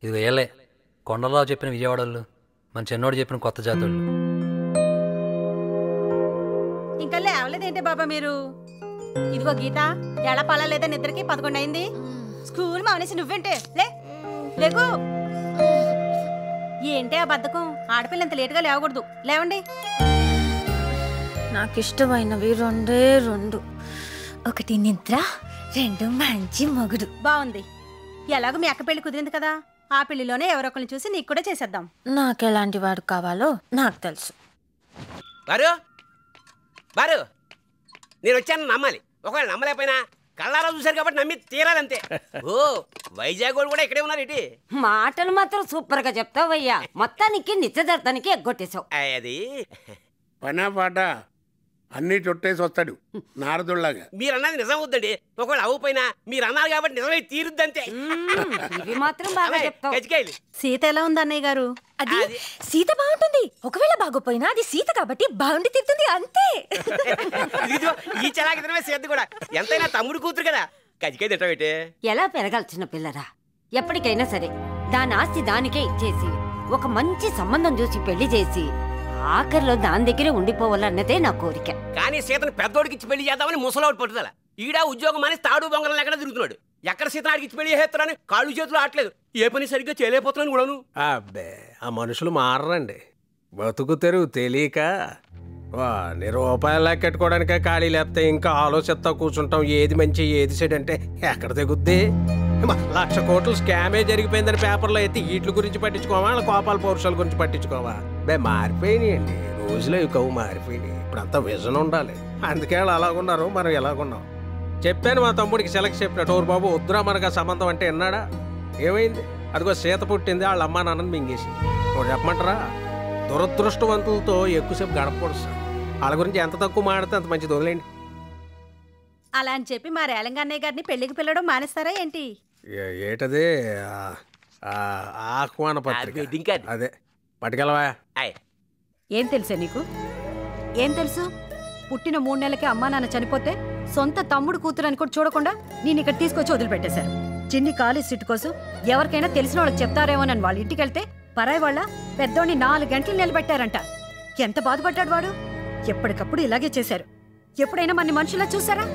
ఇది వేయలే కొండలరావు చెప్పిన విజయవాడలు, మన చిన్నోడు చెప్పిన కొత్త జాతోళ్ళు. ఇంకా లేవలేదేంటి బాబా మీరు? ఇదిగో గీత, ఎలా పలాలేదా నిద్రకి 11 అయింది. స్కూల్ మానేసి నువ్వేంటే లేకు. ఏంటి ఆ బద్ధకం? ఆడపిల్ల ఇంత లేటుగా లేవకూడదు. లేవండి. నాకు ఇష్టమైనవి 2 ఒకటి నిద్ర, 2 మంచి మొగుడు. బాగుంది. ఎలాగో మీ అక్క పెళ్లి కుదిరింది కదా, ఆ పెళ్లిలోనే ఎవరొకరిని చూసి నీకు కూడా చేసేద్దాం. నాకు ఎలాంటి వాడు కావాలో నాకు తెలుసు. బారు బారు, నేను వచ్చాను నమ్మాలి. ఒకవేళ నమ్మలేకపోయినా కళ్ళారా చూశారు కాబట్టి నమ్మి తీరాలంతే. ఓ వైజాగ్ వాళ్ళు కూడా ఇక్కడే ఉన్నారు. ఇటీ మాటలు మాత్రం సూపర్ గా చెప్తావయ్యా. మొత్తానికి నిశ్చితార్థానికి ఎగ్గొట్టేశావు. అది పనా పాట అన్ని చుట్టేసి వస్తాడు నారదుల్లాగా. మీరు అన్నది నిజం అవుద్దండి. ఒకవేళ అవ్వపోయినా మీరు అన్నారు కాబట్టి నిజమే తీరుద్దంతే. ఇవి మాత్రం బాగా చెప్తావు. గజ్జికాయలు. సీత ఎలా ఉంది అన్నయ్య గారు? అది సీత బాగుంటుంది. ఒకవేళ బాగోపోయినా అది సీత కాబట్టి బాగుండి తిరుగుతుంది అంతే. ఈ చలాకితనమే సీత కూడా. ఎంతైనా తమ్ముడు కూతురు కదా. గజ్జికాయ తింటావేటే? ఎలా పెరగాల్సిన పిల్లరా? ఎప్పటికైనా సరే దాని ఆస్తి దానికే ఇచ్చేసి ఒక మంచి సంబంధం చూసి పెళ్లి చేసి ఆఖరిలో దాని దగ్గరే ఉండిపోవాలన్నదే నా కోరిక. కానీ సీతను పెద్దోడికి ఇచ్చి పెళ్లి చేద్దామని ముసలోడు పట్టుదల. ఈడ ఉద్యోగం అని తాడు బొంగరం లేకుండా తిరుగుతున్నాడు. ఎక్కడ సీతనాడికి ఇచ్చి పెళ్లి చేస్తారని కాళ్ళు చేతులు ఆటలేదు. ఏ పని సరిగ్గా చేయలేకపోతున్నాను కూడాను. అబ్బే ఆ మనుషులు మారరండి. బతుకు తెరువు తెలియక రూపాయలు లెక్కెట్టుకోవడానికే ఖాళీ లేకపోతే ఇంకా ఆలోచిస్తా కూర్చుంటాం. ఏది మంచి ఏది చెడు అంటే ఎక్కడ తెగుద్ది? 1,00,000 కోట్లు స్కామే జరిగిపోయిందని పేపర్లో అయితే వీటి గురించి పట్టించుకోవా, వాళ్ళ కోపాల పౌరుషాల గురించి పట్టించుకోవా? మారిపోయినాయండి రోజులో కవు మారిపోయినాయి. ఇప్పుడు అంతా విజన్ ఉండాలి. అందుకే వాళ్ళు అలాగున్నారు, మనం ఎలాగున్నాం. చెప్పాను మా తమ్ముడికి సెలెక్ట్ చెప్పినట్టు, ఓరు బాబు వద్దురా మనకు సంబంధం అంటే విన్నాడా? ఏమైంది? అదిగో సీత పుట్టింది, వాళ్ళ అమ్మా నాన్నని మింగేసి. ఒకటి చెప్పమంటారా, దురదృష్టవంతులతో ఎక్కువసేపు గడపకూడదు సార్. వాళ్ళ గురించి ఎంత తక్కువ మాడితే అంత మంచిది. వదిలేండి. అలా అని చెప్పి మా రేలంగన్నయ్య గారిని పెళ్లికి పిల్లడం మానేస్తారా ఏంటి? ఏటది? ఆహ్వాన పత్రిక. అదే పట్టుకెళ్ళవా? ఏం తెలుసా నీకు? ఏం తెలుసు? పుట్టిన 3 నెలలకే అమ్మా నాన్న చనిపోతే సొంత తమ్ముడు కూతురు అని కూడా చూడకుండా నేను ఇక్కడ తీసుకొచ్చి వదిలిపెట్టేశారు. చిన్ని కాలేజ్ సీట్ కోసం ఎవరికైనా తెలిసిన వాళ్ళకి చెప్తారేమోనని వాళ్ళ ఇంటికి వెళ్తే పరాయి వాళ్ళ పెద్దోడిని 4 గంటలు నిలబెట్టారంట. ఎంత బాధపడ్డాడు వాడు. ఎప్పటికప్పుడు ఇలాగే చేశారు. ఎప్పుడైనా మన మనుషులా చూసారా?